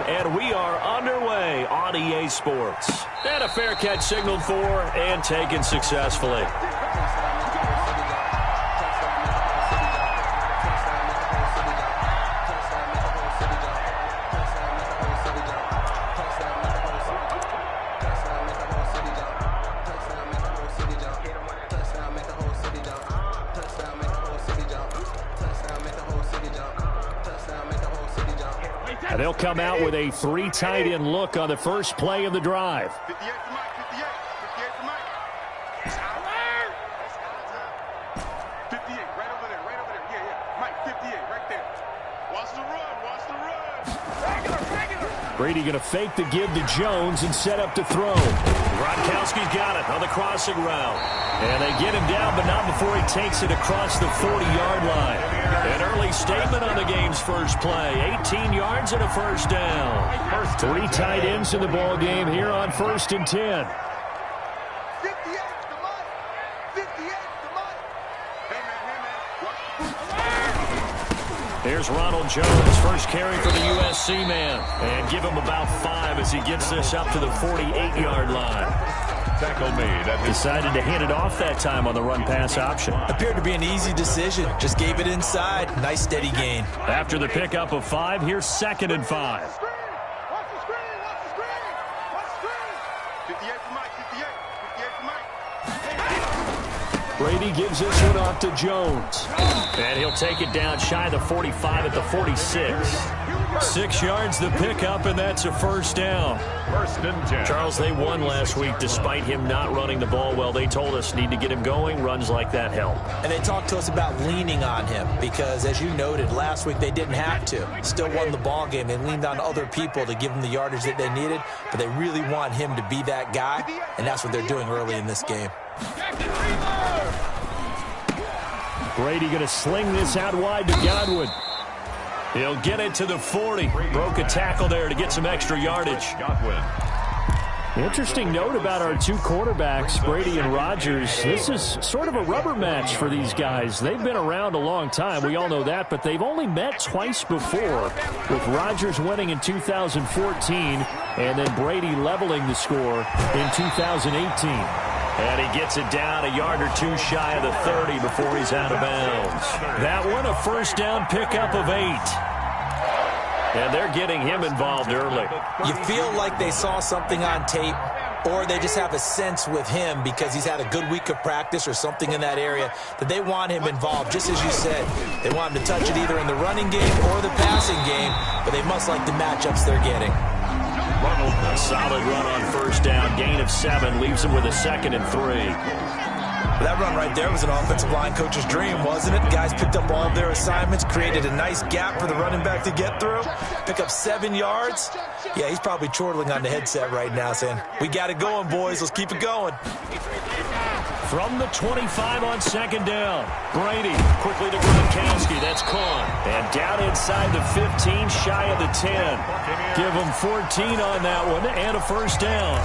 and we are underway on EA Sports. And a fair catch signaled for and taken successfully. And they'll come out with a 3 tight end look on the first play of the drive. 58 for Mike, 58 for Mike. 58, right over there. Yeah. Mike, 58, right there. Watch the run. Regular. Brady going to fake the give to Jones and set up to throw. Gronkowski's got it on the crossing route. And they get him down, but not before he takes it across the 40-yard line. An early statement on the game's first play. 18 yards and a first down. 3 tight ends in the ball game here on 1st and 10. 58 to Mike. 58 to Mike. Hey, man. Here's Ronald Jones, first carry for the USC man. And give him about 5 as he gets this up to the 48-yard line. Tackle made. Decided to hand it off that time on the run-pass option. Appeared to be an easy decision. Just gave it inside. Nice steady gain. After the pickup of 5, here's 2nd and 5. Watch the screen. 58 for Mike. 58 for Mike. Brady gives this one off to Jones. And he'll take it down shy of the 45 at the 46. 6 yards the pickup, and that's a first down. 1st and 10. Charles, they won last week despite him not running the ball well. They told us need to get him going. Runs like that help. And they talked to us about leaning on him because, as you noted, last week they didn't have to. Still won the ball game. They leaned on other people to give them the yardage that they needed, but they really want him to be that guy, and that's what they're doing early in this game. Brady going to sling this out wide to Godwin. He'll get it to the 40. Broke a tackle there to get some extra yardage. Interesting note about our 2 quarterbacks, Brady and Rodgers. This is sort of a rubber match for these guys. They've been around a long time. We all know that, but they've only met twice before, with Rodgers winning in 2014 and then Brady leveling the score in 2018. And he gets it down a yard or 2 shy of the 30 before he's out of bounds. That one, a first down pickup of 8. And they're getting him involved early. You feel like they saw something on tape, or they just have a sense with him because he's had a good week of practice or something in that area that they want him involved. Just as you said, they want him to touch it either in the running game or the passing game, but they must like the matchups they're getting. A solid run on first down. Gain of 7 leaves him with a 2nd and 3. That run right there was an offensive line coach's dream, wasn't it? Guys picked up all of their assignments, created a nice gap for the running back to get through, pick up 7 yards. Yeah, he's probably chortling on the headset right now saying, we got it going, boys. Let's keep it going. From the 25 on 2nd down. Brady quickly to Gronkowski. That's caught. And down inside the 15, shy of the 10. Give him 14 on that one and a first down.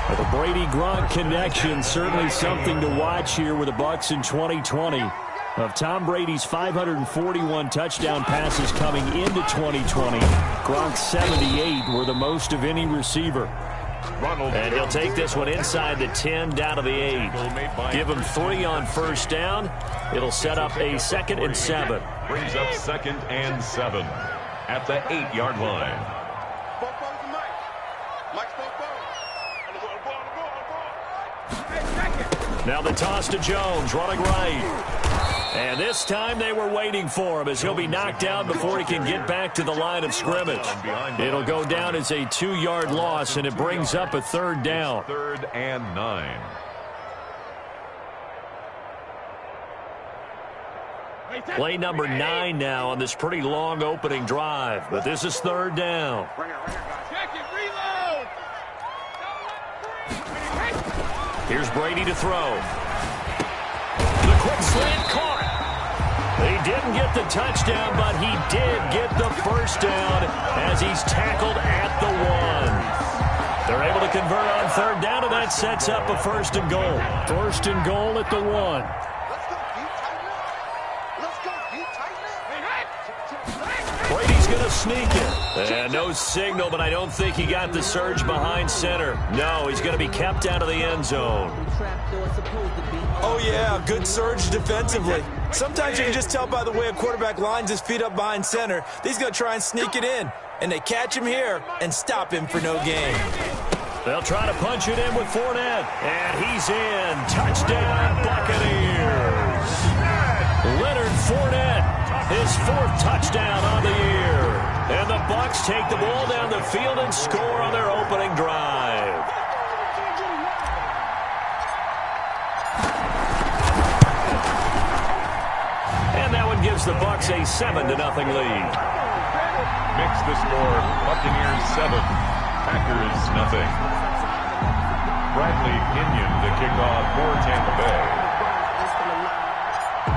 The Brady-Gronk connection, certainly something to watch here with the Bucs in 2020. Of Tom Brady's 541 touchdown passes coming into 2020, Gronk's 78 were the most of any receiver. And he'll take this one inside the 10, down to the 8. Give him 3 on first down. It'll set up a 2nd and 7. Brings up 2nd and 7 at the 8-yard line. Now the toss to Jones, running right. And this time they were waiting for him as he'll be knocked down before he can get back to the line of scrimmage. It'll go down as a 2-yard loss, and it brings up a 3rd down. 3rd and 9. Play number 9 now on this pretty long opening drive, but this is 3rd down. Here's Brady to throw. The quick slant caught. He didn't get the touchdown, but he did get the first down as he's tackled at the 1. They're able to convert on 3rd down, and that sets up a 1st and goal. 1st and goal at the 1. Brady's going to sneaking. And no signal, but I don't think he got the surge behind center. No, he's going to be kept out of the end zone. Oh, yeah, good surge defensively. Sometimes you can just tell by the way a quarterback lines his feet up behind center. He's going to try and sneak it in. And they catch him here and stop him for no gain. They'll try to punch it in with Fournette. And he's in. Touchdown, Buccaneers. Leonard Fournette, his 4th touchdown on the year. And the Bucs take the ball down the field and score on their opening drive. And that one gives the Bucs a 7-0 lead. Makes the score Buccaneers 7, Packers nothing. Bradley Pinion to kick off for Tampa Bay.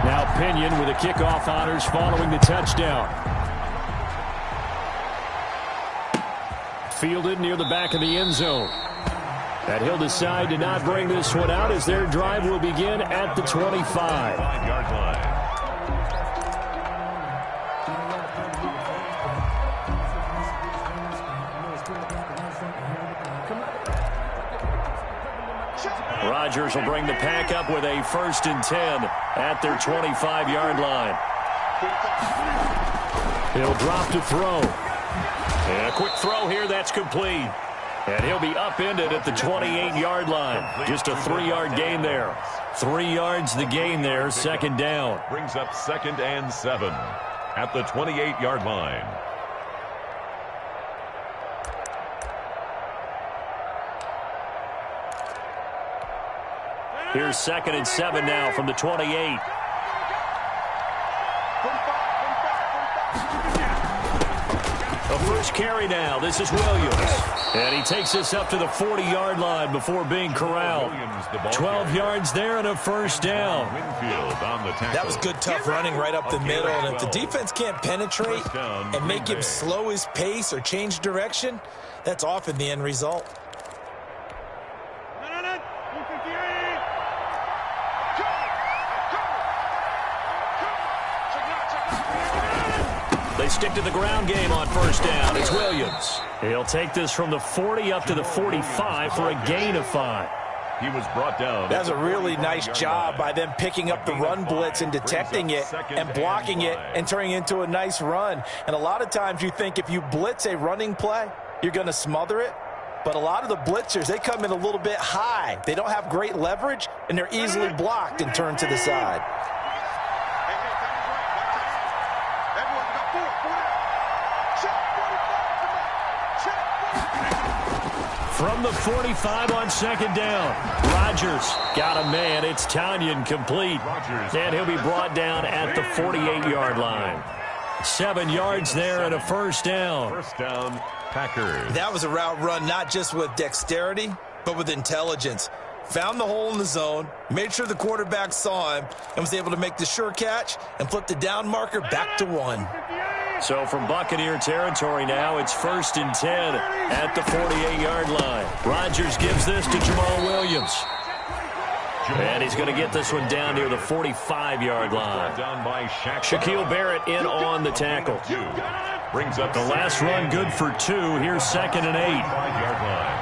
Now Pinion with the kickoff honors following the touchdown. Fielded near the back of the end zone. And he'll decide to not bring this one out as their drive will begin at the 25. 5-yard line. Rodgers will bring the pack up with a 1st and 10 at their 25-yard line. He'll drop to throw. And a quick throw here, that's complete. And he'll be upended at the 28-yard line. Just a 3-yard gain there. 3 yards the gain there, 2nd down. Brings up 2nd and 7 at the 28-yard line. Here's 2nd and 7 now from the 28. A first carry now. This is Williams. And he takes this up to the 40-yard line before being corralled. 12 yards there and a 1st down. That was good, tough running right up the middle. And if the defense can't penetrate and make him slow his pace or change direction, that's often the end result. They stick to the ground game on 1st down. It's Williams. He'll take this from the 40 up to the 45 for a gain of 5. He was brought down. That's a really nice job by them picking up the run blitz and detecting it and blocking it and turning it into a nice run. And a lot of times you think if you blitz a running play, you're going to smother it. But a lot of the blitzers, they come in a little bit high. They don't have great leverage, and they're easily blocked and turned to the side. From the 45 on 2nd down. Rodgers got a man. It's Tanyan complete. And he'll be brought down at the 48-yard line. 7 yards there and a 1st down. 1st down, Packers. That was a route run not just with dexterity, but with intelligence. Found the hole in the zone, made sure the quarterback saw him, and was able to make the sure catch and flip the down marker back to 1. So from Buccaneer territory now, it's 1st and 10 at the 48-yard line. Rodgers gives this to Jamal Williams. And he's going to get this one down near the 45-yard line. Shaquille Barrett in on the tackle. Brings up the last run good for 2. Here's 2nd and 8. 5-yard line.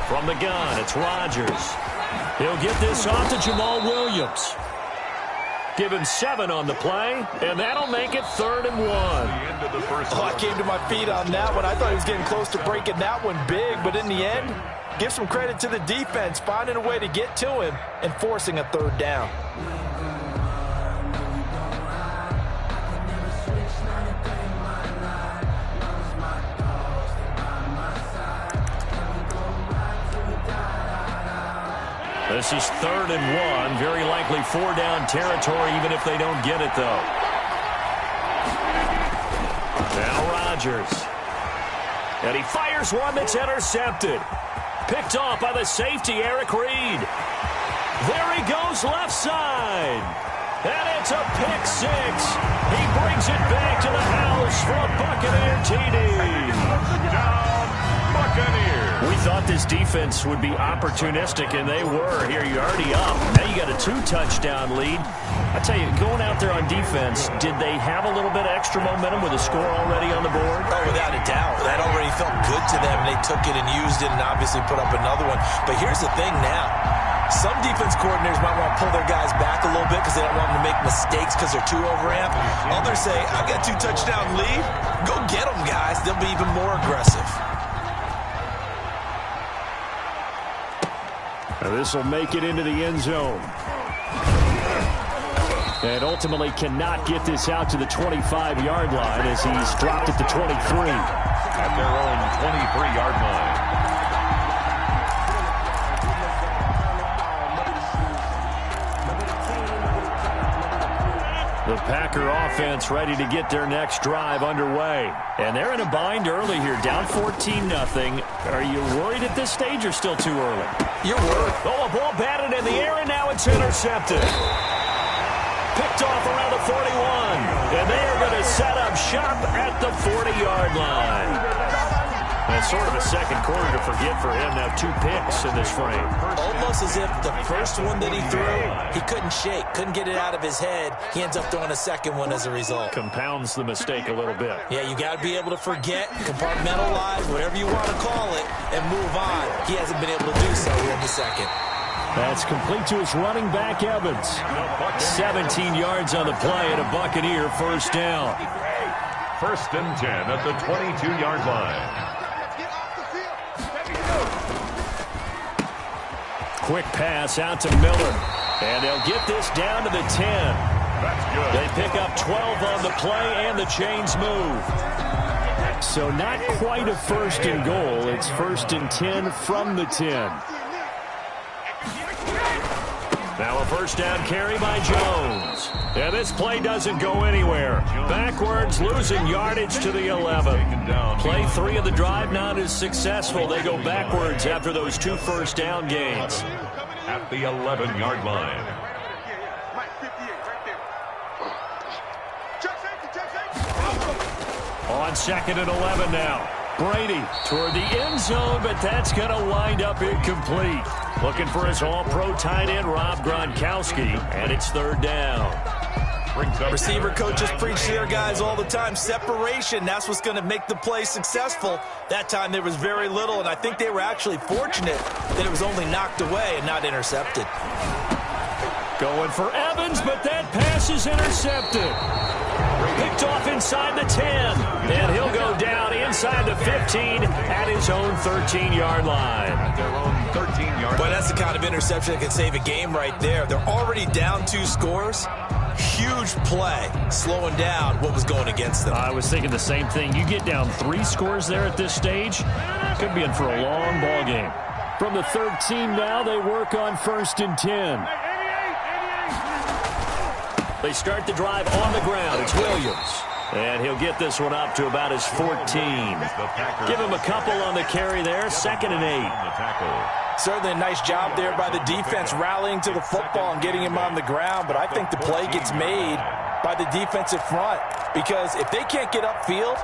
From the gun, it's Rodgers. He'll get this off to Jamal Williams. Give him 7 on the play, and that'll make it 3rd and 1. I came to my feet on that one. I thought he was getting close to breaking that one big, but in the end, give some credit to the defense, finding a way to get to him and forcing a 3rd down. This is 3rd and 1. Very likely 4-down territory, even if they don't get it, though. Now Rodgers. And he fires one that's intercepted. Picked off by the safety, Eric Reed. There he goes left side. And it's a pick 6. He brings it back to the house for a Buccaneer TD. Down, Buccaneers. We thought this defense would be opportunistic, and they were. Here, you're already up. Now you got a 2-touchdown lead. I tell you, going out there on defense, did they have a little bit of extra momentum with a score already on the board? Oh, without a doubt. That already felt good to them. They took it and used it and obviously put up another one. But here's the thing now. Some defense coordinators might want to pull their guys back a little bit because they don't want them to make mistakes because they're too overamped. Others say, I've got a 2-touchdown lead. Go get them, guys. They'll be even more aggressive. Now this will make it into the end zone. And ultimately cannot get this out to the 25-yard line as he's dropped at the 23. At their own 23-yard line. The Packer offense ready to get their next drive underway. And they're in a bind early here, down 14-0. Are you worried at this stage or still too early? You're worried. Oh, a ball batted in the air, and now it's intercepted. Picked off around the 41. And they are going to set up shop at the 40-yard line. That's sort of a second quarter to forget for him. Now 2 picks in this frame. Almost as if the first one that he threw, he couldn't shake, couldn't get it out of his head. He ends up throwing a second one as a result. Compounds the mistake a little bit. Yeah, you got to be able to forget, compartmentalize, whatever you want to call it, and move on. He hasn't been able to do so here in the second. That's complete to his running back, Evans. 17 yards on the play and a Buccaneer first down. 1st and 10 at the 22-yard line. Quick pass out to Miller. And they'll get this down to the 10. That's good. They pick up 12 on the play, and the chains move. So not quite a 1st and goal. It's 1st and 10 from the 10. Now a first down carry by Jones. Yeah, this play doesn't go anywhere. Backwards, losing yardage to the 11. Play 3 of the drive not as successful. They go backwards after those 2 first down gains. At the 11-yard line. On 2nd and 11 now. Brady toward the end zone, but that's going to wind up incomplete. Looking for his all-pro tight end, Rob Gronkowski, and it's 3rd down. Receiver coaches preach to their guys all the time. Separation, that's what's going to make the play successful. That time there was very little, and I think they were actually fortunate that it was only knocked away and not intercepted. Going for Evans, but that pass is intercepted. Picked off inside the 10, and he'll go down inside the 15 at his own 13-yard line. Their own 13-yard line. But that's the kind of interception that can save a game right there. They're already down 2 scores. Huge play, slowing down what was going against them. I was thinking the same thing. You get down 3 scores there at this stage, could be in for a long ball game. From the 13 now, they work on 1st and 10. They start the drive on the ground. It's Williams. And he'll get this one up to about his 14. Give him a couple on the carry there. 2nd and 8. Certainly a nice job there by the defense rallying to the football and getting him on the ground. But I think the play gets made by the defensive front. Because if they can't get upfield,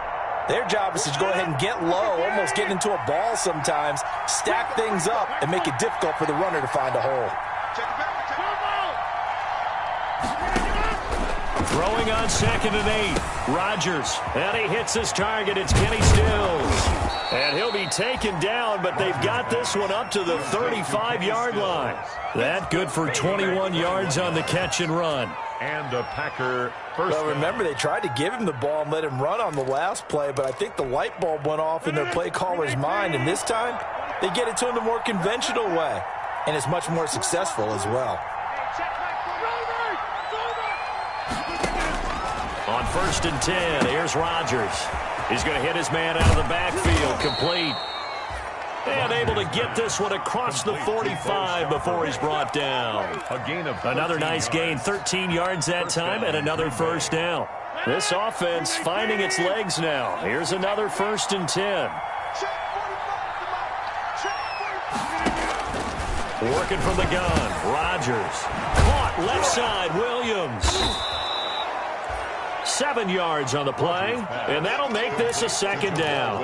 their job is to go ahead and get low, almost get into a ball sometimes, stack things up, and make it difficult for the runner to find a hole. Throwing on 2nd and 8. Rodgers. And he hits his target. It's Kenny Stills. And he'll be taken down, but they've got this one up to the 35-yard line. That good for 21 yards on the catch and run. And a Packer first. Well, remember, they tried to give him the ball and let him run on the last play, but I think the light bulb went off in their play caller's mind, and this time they get it to him the more conventional way, and it's much more successful as well. On 1st and 10, here's Rodgers. He's going to hit his man out of the backfield, complete. And able to get this one across the 45 before he's brought down. A gain of another nice gain, 13 yards that time, and another first down. This offense finding its legs now. Here's another 1st and 10. Working from the gun, Rodgers. Caught left side, Williams. 7 yards on the play, and that'll make this a second down.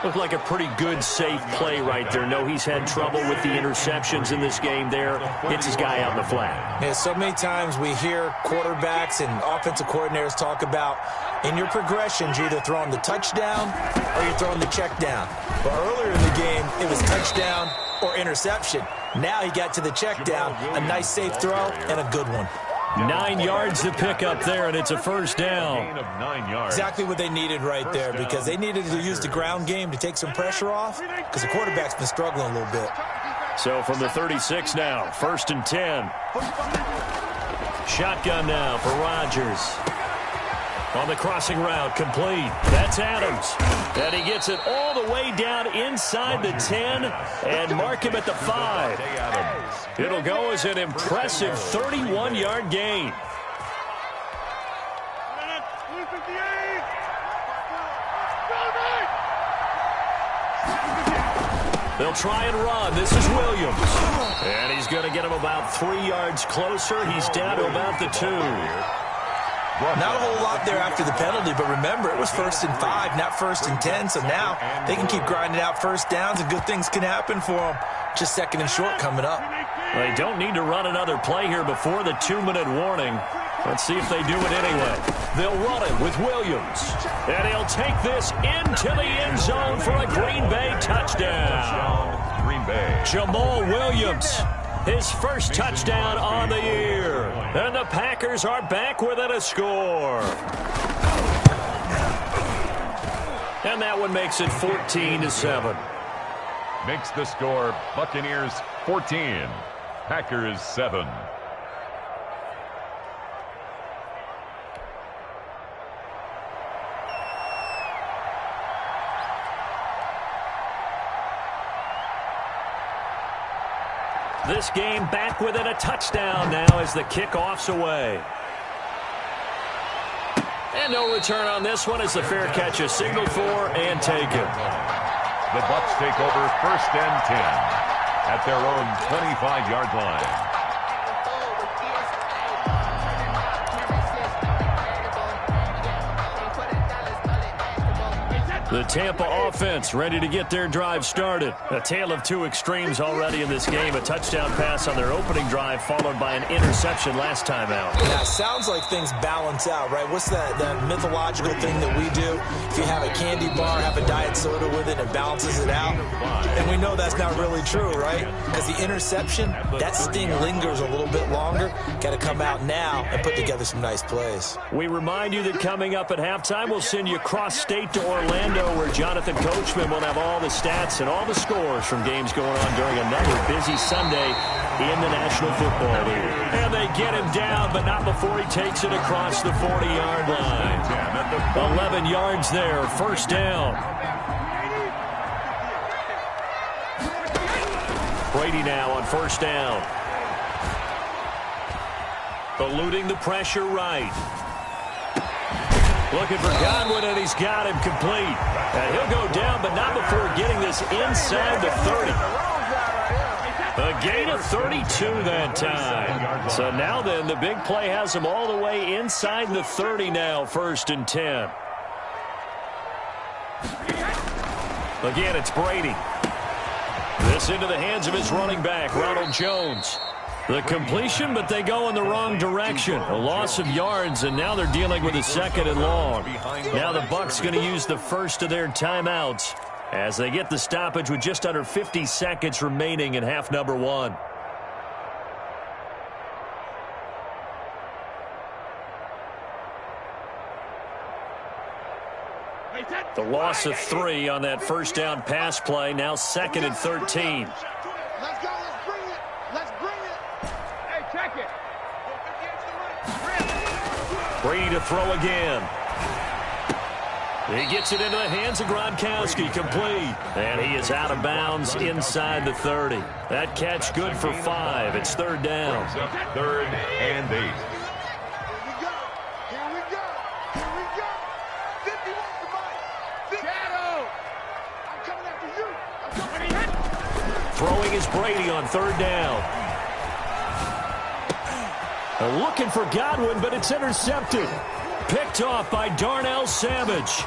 Looked like a pretty good, safe play right there. No, he's had trouble with the interceptions in this game there. Hits his guy out in the flat. Yeah, so many times we hear quarterbacks and offensive coordinators talk about in your progressions, you're either throwing the touchdown or you're throwing the check down. But earlier in the game, it was touchdown or interception. Now he got to the check down, a nice safe throw, and a good one. 9 yards to pick up there, and it's a first down. Exactly what they needed right there, because they needed to use the ground game to take some pressure off, because the quarterback's been struggling a little bit. So from the 36 now, 1st and 10. Shotgun now for Rodgers. On the crossing route, complete. That's Adams. And he gets it all the way down inside the 10 and mark him at the 5. It'll go as an impressive 31-yard gain. They'll try and run. This is Williams. And he's going to get him about 3 yards closer. He's down to about the 2. Not a whole lot there after the penalty, but remember, it was 1st and 5, not 1st and 10, so now they can keep grinding out first downs and good things can happen for them. Just 2nd and short coming up. They don't need to run another play here before the 2-minute warning. Let's see if they do it anyway. They'll run it with Williams. And he'll take this into the end zone for a Green Bay touchdown. Green Bay. Jamal Williams, his first touchdown on the year. And the Packers are back within a score. And that one makes it 14-7. Makes the score Buccaneers 14, Packers 7. This game back within a touchdown now as the kickoff's away. And no return on this one as the fair catch is signaled for and taken. The Bucs take over 1st and 10 at their own 25-yard line. The Tampa offense ready to get their drive started. A tale of two extremes already in this game. A touchdown pass on their opening drive followed by an interception last time out. Now, it sounds like things balance out, right? What's that mythological thing that we do? If you have a candy bar, have a diet soda with it, it balances it out. And we know that's not really true, right? Because the interception, that sting lingers a little bit longer. Got to come out now and put together some nice plays. We remind you that coming up at halftime, we'll send you cross-state to Orlando, where Jonathan Coachman will have all the stats and all the scores from games going on during another busy Sunday in the National Football League. And they get him down, but not before he takes it across the 40-yard line. 11 yards there, first down. Brady now on first down. Eluding the pressure right. Looking for Godwin, and he's got him complete. And he'll go down, but not before getting this inside the 30. A gain of 32 that time. So now then, the big play has him all the way inside the 30 now, 1st and 10. Again, it's Brady. This into the hands of his running back, Ronald Jones. The completion, but they go in the wrong direction. A loss of yards, and now they're dealing with a 2nd and long. Now the Bucs going to use the first of their timeouts as they get the stoppage with just under 50 seconds remaining in half number 1. The loss of 3 on that first down pass play. Now 2nd and 13. Let's go. Let's bring it. Let's bring it. Hey, check it. Brady to throw again. He gets it into the hands of Gronkowski, complete. And he is out of bounds inside the 30. That catch good for 5. It's 3rd down. 3rd and 8. Throwing is Brady on 3rd down. Looking for Godwin, but it's intercepted. Picked off by Darnell Savage.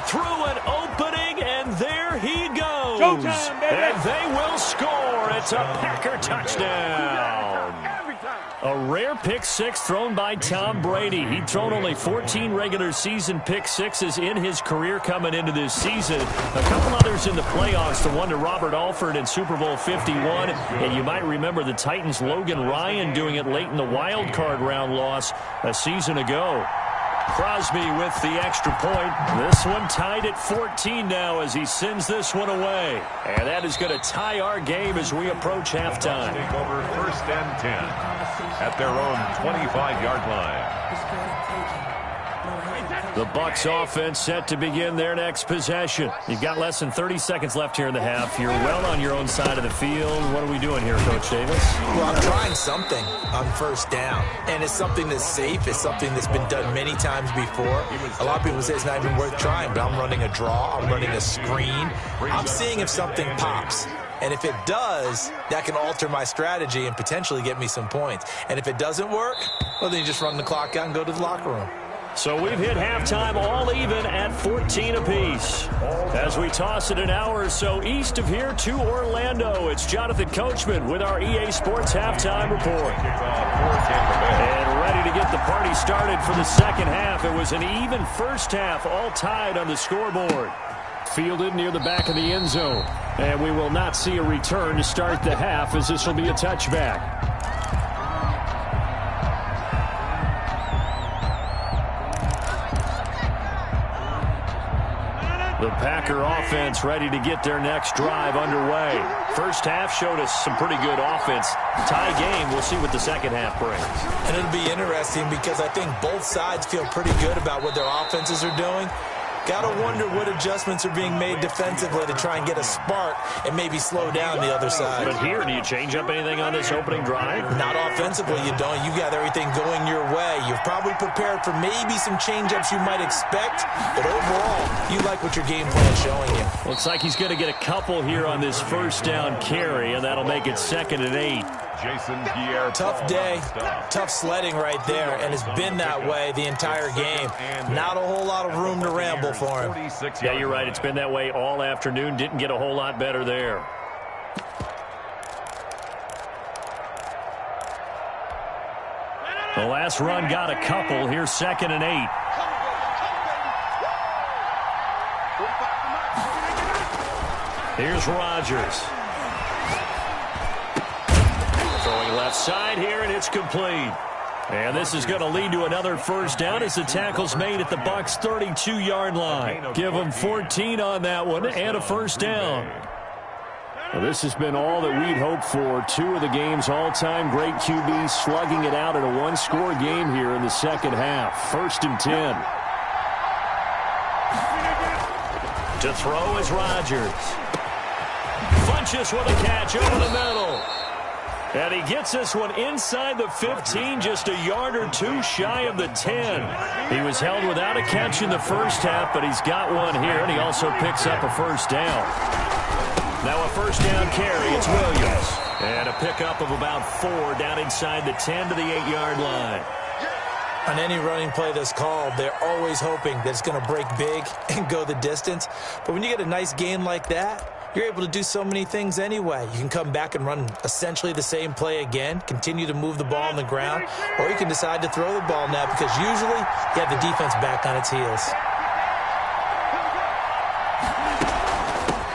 Through an opening, and there he goes. Showtime, baby. And they will score. It's a Packer touchdown. A rare pick six thrown by Tom Brady. He'd thrown only 14 regular season pick sixes in his career coming into this season. A couple others in the playoffs, the one to Robert Alford in Super Bowl 51. And you might remember the Titans' Logan Ryan doing it late in the wild card round loss a season ago. Crosby with the extra point. This one tied at 14 now as he sends this one away. And that is going to tie our game as we approach halftime. Take over 1st and 10 at their own 25-yard line. The Bucs offense set to begin their next possession. You've got less than 30 seconds left here in the half. You're well on your own side of the field. What are we doing here, Coach Davis? Well, I'm trying something on 1st down, and it's something that's safe. It's something that's been done many times before. A lot of people say it's not even worth trying, but I'm running a draw. I'm running a screen. I'm seeing if something pops. And if it does, that can alter my strategy and potentially get me some points. And if it doesn't work, well, then you just run the clock out and go to the locker room. So we've hit halftime all even at 14 apiece. As we toss it an hour or so east of here to Orlando, it's Jonathan Coachman with our EA Sports Halftime Report. And ready to get the party started for the second half. It was an even first half, all tied on the scoreboard. Fielded near the back of the end zone. And we will not see a return to start the half as this will be a touchback. The Packer offense ready to get their next drive underway. First half showed us some pretty good offense. Tie game, we'll see what the second half brings. And it'll be interesting because I think both sides feel pretty good about what their offenses are doing. Gotta wonder what adjustments are being made defensively to try and get a spark and maybe slow down the other side. But here, do you change up anything on this opening drive? Not offensively, you don't. You got everything going your way. You've probably prepared for maybe some change-ups you might expect, but overall, you like what your game plan is showing you. Looks like he's going to get a couple here on this first down carry, and that'll make it 2nd and 8. Jason Pierre. Tough day, tough sledding right there, and it's been that way the entire game. Not a whole lot of room to ramble for him. Yeah, you're right. It's been that way all afternoon. Didn't get a whole lot better there. The last run got a couple. Here's 2nd and 8. Here's Rodgers. Throwing left side here, and it's complete. And this is going to lead to another first down as the tackle's made at the Bucs' 32-yard line. Give them 14 on that one and a first down. Well, this has been all that we'd hoped for. Two of the game's all-time great QBs slugging it out in a one-score game here in the second half. 1st and 10. To throw is Rodgers. Funches with a catch over the middle. And he gets this one inside the 15, just a yard or two shy of the 10. He was held without a catch in the first half, but he's got one here, and he also picks up a first down. Now a first down carry, it's Williams. And a pickup of about 4 down inside the 10 to the 8-yard line. On any running play that's called, they're always hoping that it's going to break big and go the distance. But when you get a nice gain like that, you're able to do so many things anyway. You can come back and run essentially the same play again, continue to move the ball on the ground, or you can decide to throw the ball now because usually you have the defense back on its heels.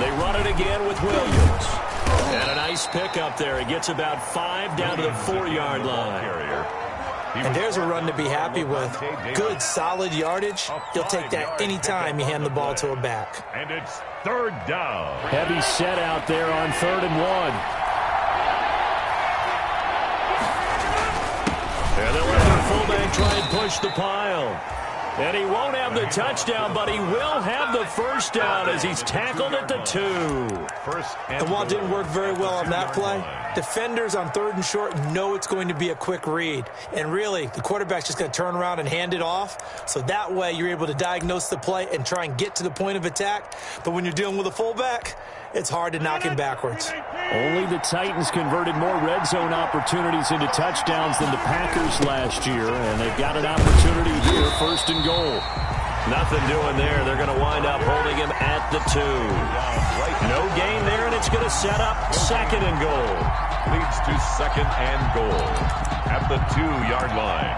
They run it again with Williams. And a nice pickup there. He gets about 5 down to the 4-yard line. And there's a run to be happy with. Good, solid yardage. You'll take that anytime you hand the ball to a back. And it's 3rd down. Heavy set out there on 3rd and 1. And they'll let their fullback try and push the pile. And he won't have the touchdown, but he will have the first down as he's tackled at the 2. And while it didn't work very well on that play, defenders on 3rd and short know it's going to be a quick read. And really, the quarterback's just going to turn around and hand it off. So that way, you're able to diagnose the play and try and get to the point of attack. But when you're dealing with a fullback, it's hard to knock him backwards. Only the Titans converted more red zone opportunities into touchdowns than the Packers last year, and they've got an opportunity here, 1st and goal. Nothing doing there. They're going to wind up holding him at the 2. No gain there, and it's going to set up 2nd and goal. Leads to 2nd and goal at the 2-yard line.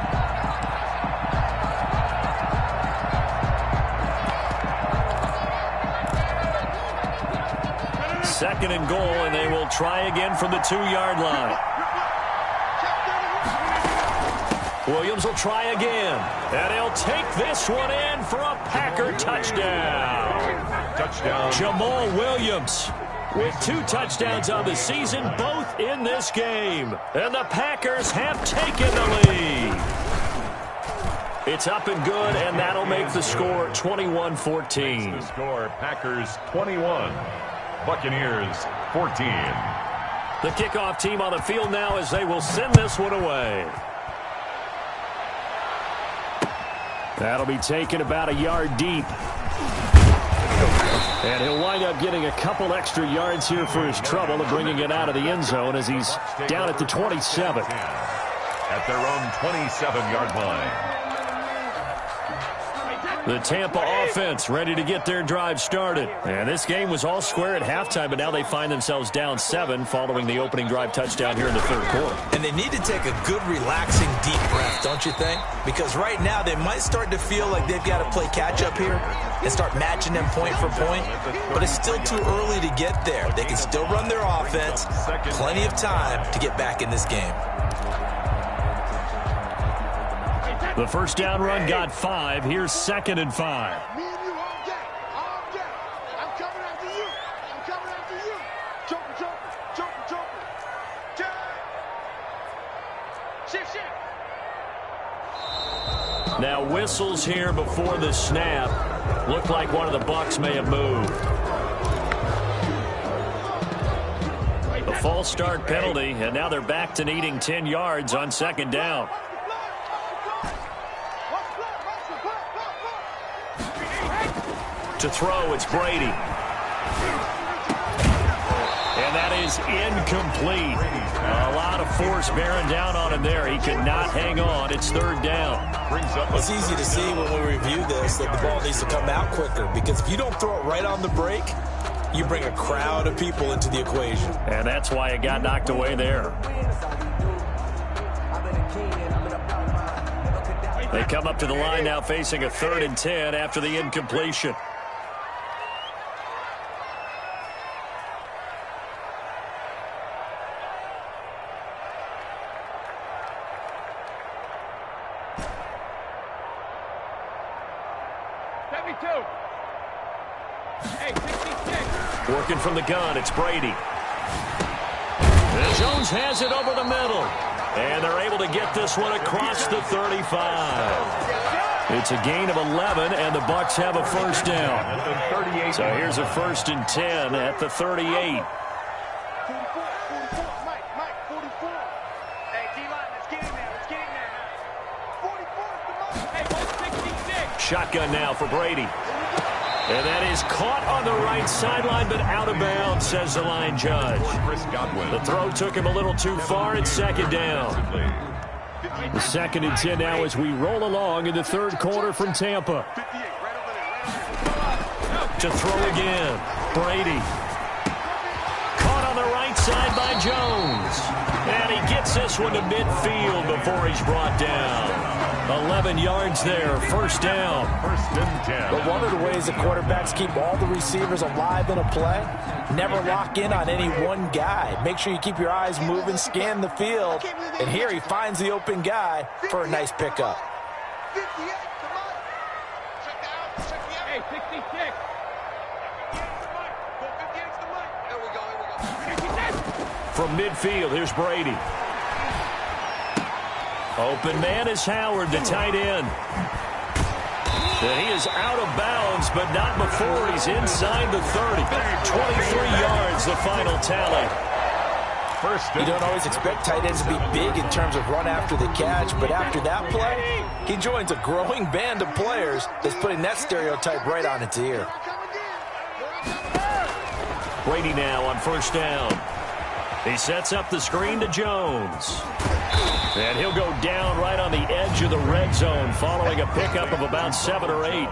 2nd and goal, and they will try again from the 2-yard line. Williams will try again, and he'll take this one in for a Packer touchdown. Touchdown. Jamal Williams with 2 touchdowns on the season, both in this game. And the Packers have taken the lead. It's up and good, and that'll make the score 21-14. The score, Packers 21, Buccaneers 14. The kickoff team on the field now as they will send this one away. That'll be taken about a yard deep. And he'll wind up getting a couple extra yards here for his trouble of bringing it out of the end zone as he's down at the 27. At their own 27-yard line. The Tampa offense ready to get their drive started. And this game was all square at halftime, but now they find themselves down 7 following the opening drive touchdown here in the 3rd quarter. And they need to take a good, relaxing, deep breath, don't you think? Because right now they might start to feel like they've got to play catch-up here and start matching them point for point. But it's still too early to get there. They can still run their offense. Plenty of time to get back in this game. The first down run got 5. Here's 2nd and 5. Me and you all day. All day. I'm coming after you. I'm coming after you. Joker. Shift. Now whistles here before the snap. Looked like one of the Bucs may have moved. A false start penalty, and now they're back to needing 10 yards on 2nd down. To throw, it's Brady. And that is incomplete. A lot of force bearing down on him there. He could not hang on. It's 3rd down. It's easy to see when we review this that the ball needs to come out quicker, because if you don't throw it right on the break, you bring a crowd of people into the equation. And that's why it got knocked away there. They come up to the line now facing a 3rd and 10 after the incompletion. Working from the gun, it's Brady. And Jones has it over the middle. And they're able to get this one across the 35. It's a gain of 11, and the Bucs have a first down. So here's a 1st and 10 at the 38. 44, Mike, 44. Hey, D-line, let's get in there. 44 is the Mike. Hey, 166. Shotgun now for Brady. And that is caught on the right sideline, but out of bounds, says the line judge. The throw took him a little too far. It's 2nd down. The 2nd and 10 now as we roll along in the 3rd quarter from Tampa. To throw again, Brady. Caught on the right side by Jones. And he gets this one to midfield before he's brought down. 11 yards there, 1st down. 1st and 10. But one of the ways the quarterbacks keep all the receivers alive in a play, never lock in on any one guy. Make sure you keep your eyes moving, scan the field. And here he finds the open guy for a nice pickup. 58, come on. Check out. Hey, 66. Go 58 to Mike. There we go. From midfield, here's Brady. Open man is Howard, the tight end. And he is out of bounds, but not before he's inside the 30. 23 yards, the final tally. You don't always expect tight ends to be big in terms of run after the catch, but after that play, he joins a growing band of players that's putting that stereotype right on its ear. Brady now on first down. He sets up the screen to Jones. And he'll go down right on the edge of the red zone following a pickup of about 7 or 8.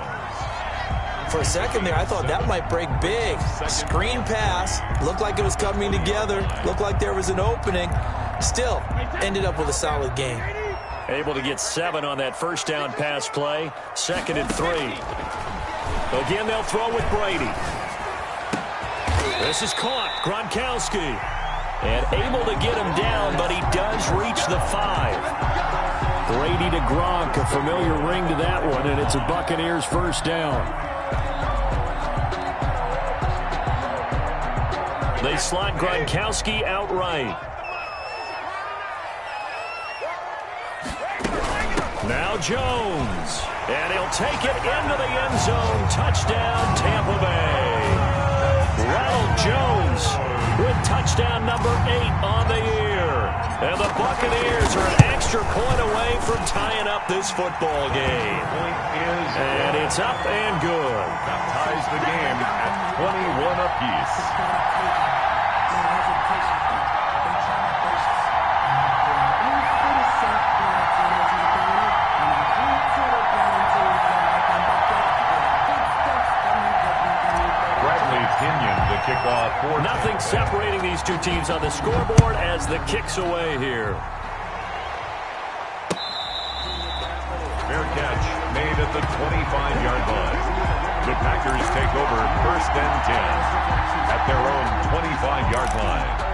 For a second there, I thought that might break big. Screen pass. Looked like it was coming together. Looked like there was an opening. Still, ended up with a solid game. Able to get 7 on that first down pass play. 2nd and 3. Again, they'll throw with Brady. This is caught. Gronkowski. And able to get him down, but he does reach the 5. Brady to Gronk, a familiar ring to that one, and it's a Buccaneers first down. They slot Gronkowski outright. Now Jones. And he'll take it into the end zone. Touchdown, Tampa Bay. Ronald Jones with touchdown number 8 on the year. And the Buccaneers are an extra point away from tying up this football game. And it's up and good. That ties the game at 21 apiece. Kickoff for nothing separating these two teams on the scoreboard as the kick's away here. Fair catch made at the 25-yard line. The Packers take over 1st and 10 at their own 25-yard line.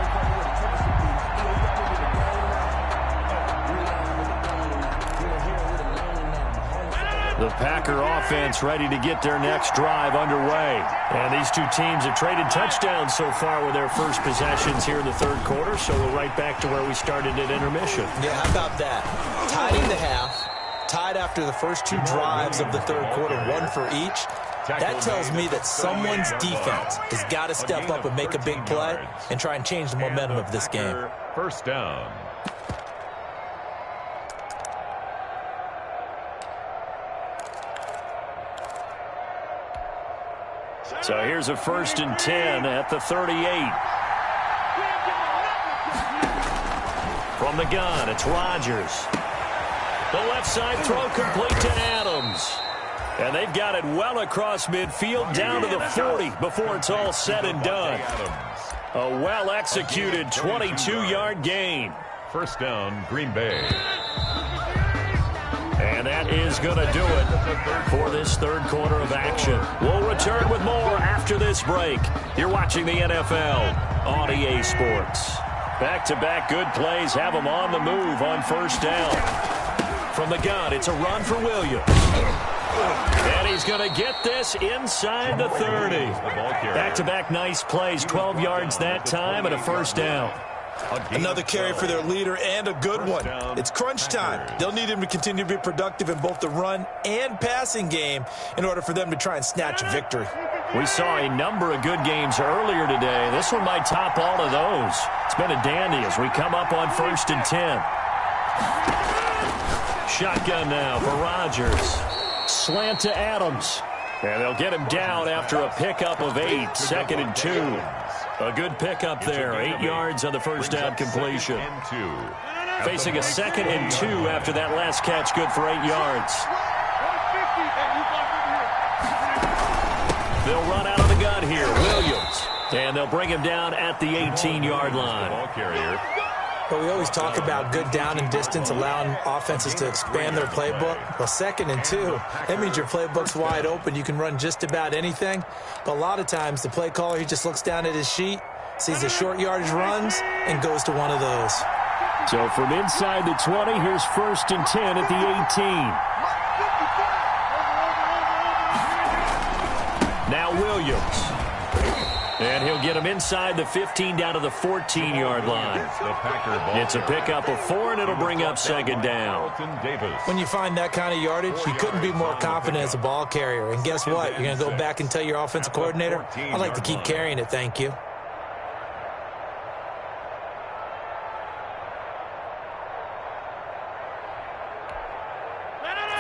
The Packer offense ready to get their next drive underway. And these two teams have traded touchdowns so far with their first possessions here in the 3rd quarter, so we're right back to where we started at intermission. Yeah, how about that? Tied into half, tied after the first 2 drives of the 3rd quarter, 1 for each. That tells me that someone's defense has got to step up and make a big play and try and change the momentum of this game. First down. So here's a 1st and 10 at the 38. From the gun, it's Rodgers. The left side throw complete to Adams. And they've got it well across midfield down to the 40 before it's all said and done. A well-executed 22-yard gain. First down, Green Bay. And that is going to do it for this 3rd quarter of action. We'll return with more after this break. You're watching the NFL on EA Sports. Back-to-back good plays have them on the move on first down. From the gun, it's a run for Williams. And he's going to get this inside the 30. Back-to-back nice plays, 12 yards that time and a first down. Another carry for their leader and a good one. It's crunch time. They'll need him to continue to be productive in both the run and passing game in order for them to try and snatch a victory. We saw a number of good games earlier today. This one might top all of those. It's been a dandy as we come up on 1st and 10. Shotgun now for Rodgers. Slant to Adams. And they'll get him down after a pickup of 8. 2nd and 2. A good pickup there. 8 yards on the first down completion. Facing a 2nd and 2 after that last catch. Good for 8 yards. They'll run out of the gun here. Williams. And they'll bring him down at the 18-yard line. Ball carrier. But we always talk about good down and distance, allowing offenses to expand their playbook. Well, 2nd and 2, that means your playbook's wide open. You can run just about anything. But a lot of times, the play caller, he just looks down at his sheet, sees the short yardage runs, and goes to one of those. So from inside the 20, here's 1st and 10 at the 18. Now Williams. And he'll get him inside the 15 down to the 14-yard line. It's a pickup of 4, and it'll bring up 2nd down. When you find that kind of yardage, you couldn't be more confident as a ball carrier. And guess what? You're going to go back and tell your offensive coordinator, I'd like to keep carrying it, thank you.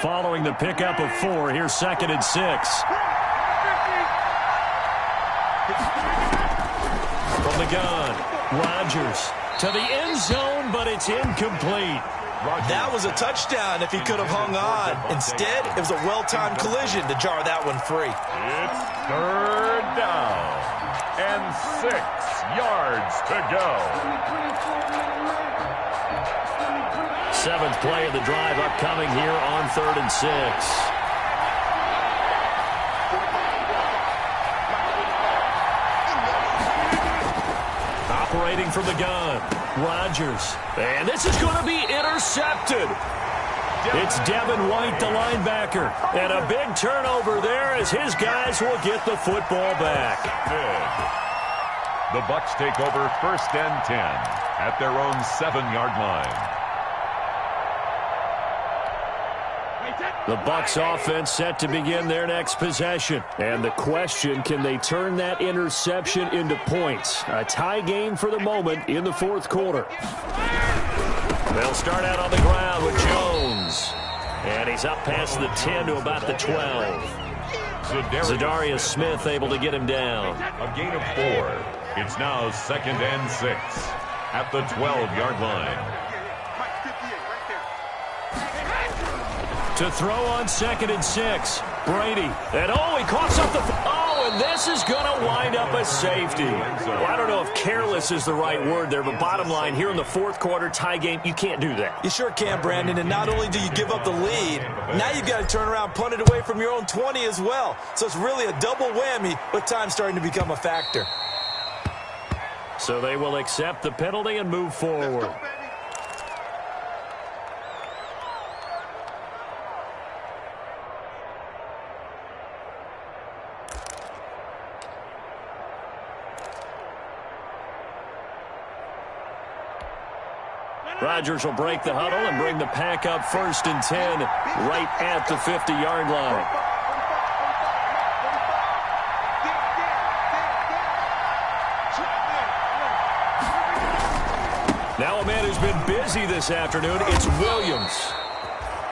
Following the pickup of 4, here's 2nd and 6. From the gun, Rodgers to the end zone, but it's incomplete. That was a touchdown if he could have hung on. Instead, it was a well-timed collision to jar that one free. It's third down and 6 yards to go. 7th play of the drive upcoming here on 3rd and 6. Operating from the gun, Rodgers. And this is going to be intercepted. It's Devin White, the linebacker. And a big turnover there as his guys will get the football back. The Bucs take over 1st and 10 at their own 7-yard line. The Bucs offense set to begin their next possession. And the question, can they turn that interception into points? A tie game for the moment in the 4th quarter. They'll start out on the ground with Jones. And he's up past the 10 to about the 12. Zadarius Smith able to get him down. A gain of 4. It's now 2nd and 6 at the 12-yard line. To throw on 2nd and 6. Brady. And he coughs up the... and this is going to wind up a safety. Well, I don't know if careless is the right word there, but bottom line, here in the 4th quarter, tie game, you can't do that. You sure can, Brandon, and not only do you give up the lead, now you've got to turn around, punt it away from your own 20 as well. So it's really a double whammy with time starting to become a factor. So they will accept the penalty and move forward. Rodgers will break the huddle and bring the pack up 1st and 10 right at the 50-yard line. Now a man who's been busy this afternoon, it's Williams.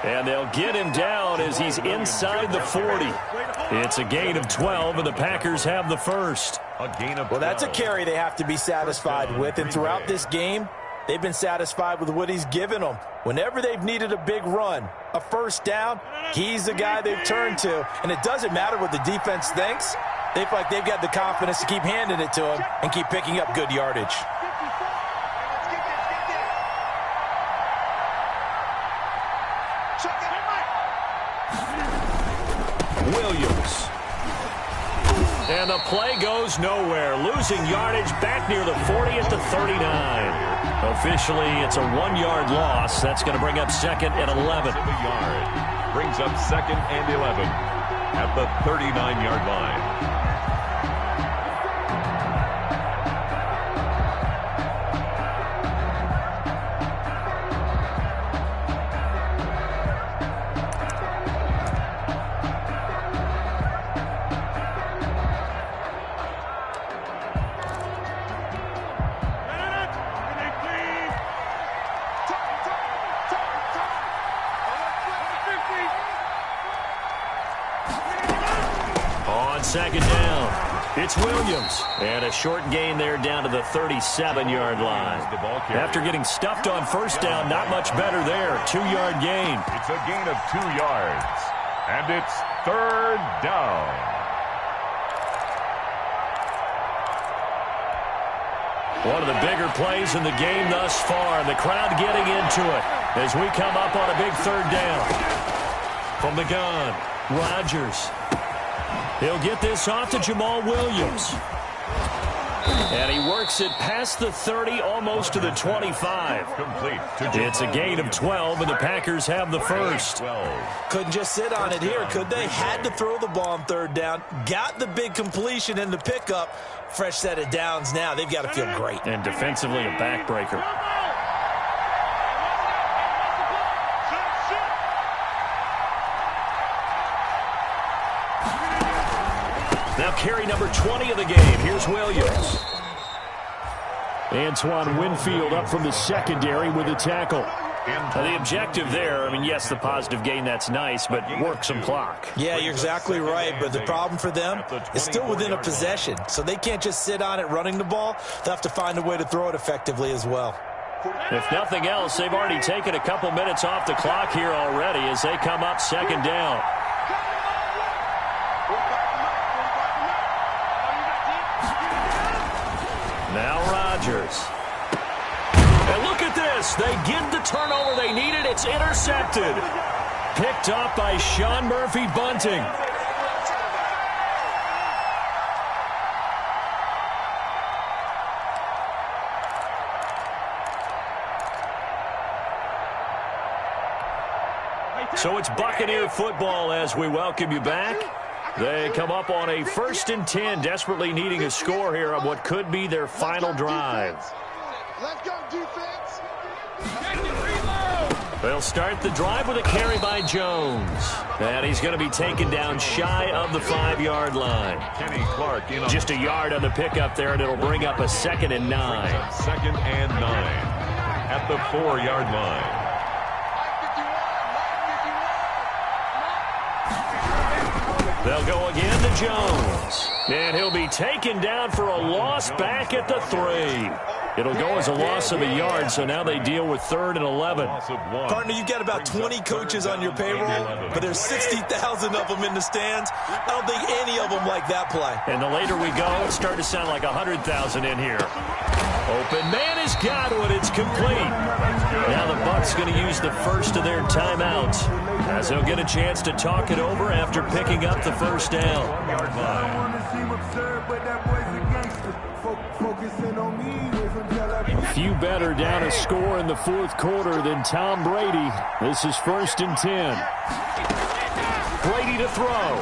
And they'll get him down as he's inside the 40. It's a gain of 12, and the Packers have the first. Well, that's a carry they have to be satisfied with, and throughout this game, they've been satisfied with what he's given them. Whenever they've needed a big run, a first down, he's the guy they've turned to. And it doesn't matter what the defense thinks. They feel like they've got the confidence to keep handing it to him and keep picking up good yardage. Williams. And the play goes nowhere. Losing yardage back near the 40 at the 39. Officially, it's a 1-yard loss. That's going to bring up 2nd and 11. Brings up 2nd and 11 at the 39-yard line. Second down. It's Williams. And a short gain there down to the 37-yard line. After getting stuffed on first down, not much better there. 2-yard gain. It's a gain of 2 yards. And it's 3rd down. One of the bigger plays in the game thus far. And the crowd getting into it as we come up on a big 3rd down. From the gun, Rodgers. He'll get this off to Jamal Williams. And he works it past the 30, almost to the 25. It's a gain of 12, and the Packers have the first. Couldn't just sit on it here, could they? Had to throw the ball on 3rd down. Got the big completion in the pickup. Fresh set of downs now. They've got to feel great. And defensively, a backbreaker. Now carry number 20 of the game. Here's Williams. Antoine Winfield up from the secondary with a tackle. The objective there, I mean, yes, the positive gain, that's nice, but work some clock. Yeah, you're exactly right, but the problem for them is still within a possession, so they can't just sit on it running the ball. They'll have to find a way to throw it effectively as well. If nothing else, they've already taken a couple minutes off the clock here already as they come up second down. Now Rodgers. And look at this. They get the turnover they needed. It's intercepted. Picked up by Sean Murphy Bunting. So it's Buccaneer football as we welcome you back. They come up on a 1st and 10, desperately needing a score here on what could be their final drive. Let's go, defense. They'll start the drive with a carry by Jones. And he's going to be taken down shy of the 5-yard line. Kenny Clark in on Just a yard on the pickup there, and it'll bring up a 2nd and 9. 2nd and 9 at the 4-yard line. They'll go again to Jones. And he'll be taken down for a loss back at the 3. It'll go as a loss of a yard, so now they deal with 3rd and 11. Partner, you've got about 20 coaches on your payroll, but there's 60,000 of them in the stands. I don't think any of them like that play. And the later we go, it's starting to sound like 100,000 in here. Open man is Godwin. It's complete. Now the Bucs going to use the first of their timeouts as they'll get a chance to talk it over after picking up the first down. Few better down a score in the 4th quarter than Tom Brady. This is 1st and 10. Brady to throw.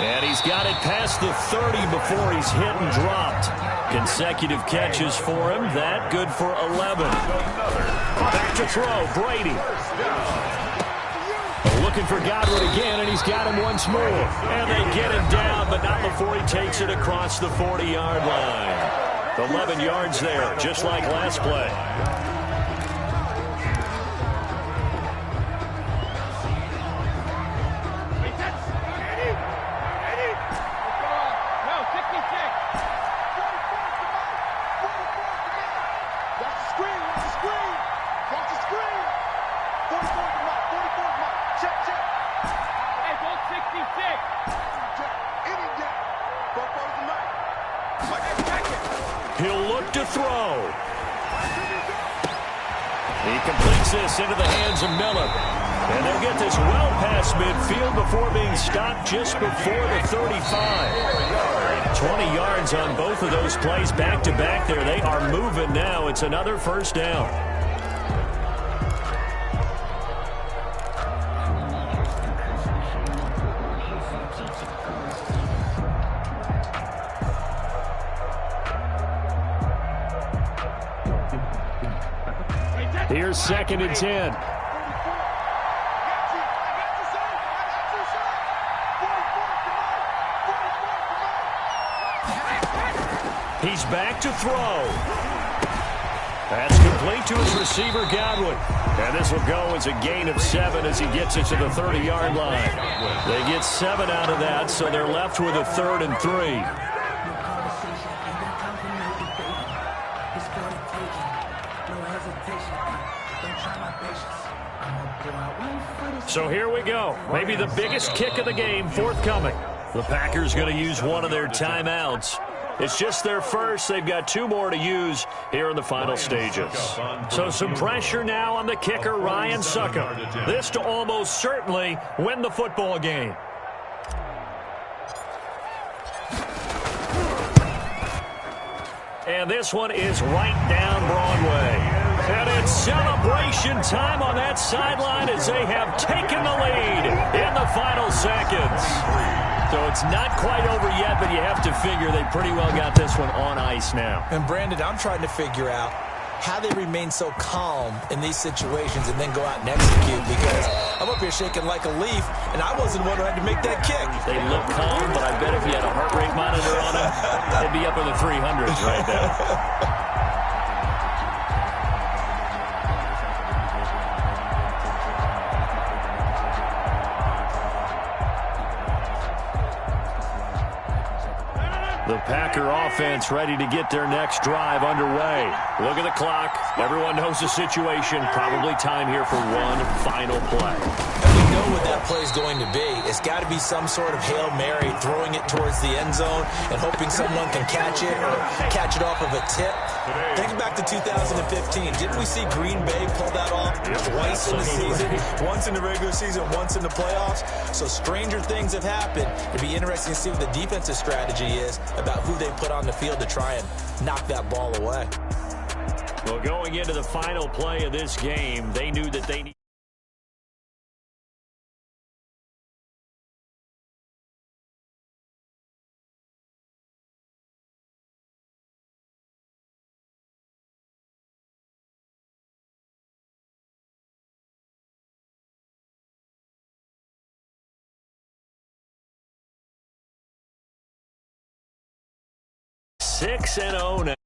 And he's got it past the 30 before he's hit and dropped. Consecutive catches for him. That good for 11. Back to throw. Brady. Looking for Godwin again, and he's got him once more. And they get him down, but not before he takes it across the 40-yard line. 11 yards there, just like last play. He'll look to throw. He completes this into the hands of Miller. And they'll get this well past midfield before being stopped just before the 35. 20 yards on both of those plays back-to-back there. They are moving now. It's another first down. Here's 2nd and 10. He's back to throw. That's complete to his receiver, Godwin. And this will go as a gain of 7 as he gets it to the 30-yard line. They get 7 out of that, so they're left with a 3rd and 3. So here we go. Maybe the biggest kick of the game forthcoming. The Packers going to use one of their timeouts. It's just their first. They've got 2 more to use here in the final stages. So some pressure now on the kicker, Ryan Succop. This to almost certainly win the football game. And this one is right down Broadway. And it's celebration time on that sideline as they have taken the lead in the final seconds. So it's not quite over yet, but you have to figure they pretty well got this one on ice now. And Brandon, I'm trying to figure out how they remain so calm in these situations and then go out and execute, because I'm up here shaking like a leaf, and I wasn't the one who had to make that kick. They look calm, but I bet if you had a heart rate monitor on them, they'd be up in the 300s right now. The Packer offense ready to get their next drive underway. Look at the clock. Everyone knows the situation. Probably time here for one final play. And we know what that play is going to be. It's got to be some sort of Hail Mary, throwing it towards the end zone and hoping someone can catch it or catch it off of a tip. Think back to 2015. Didn't we see Green Bay pull that off twice in the season? Once in the regular season, once in the playoffs. So stranger things have happened. It'd be interesting to see what the defensive strategy is about who they put on the field to try and knock that ball away. Well, going into the final play of this game, they knew that they need. Six and 0 now.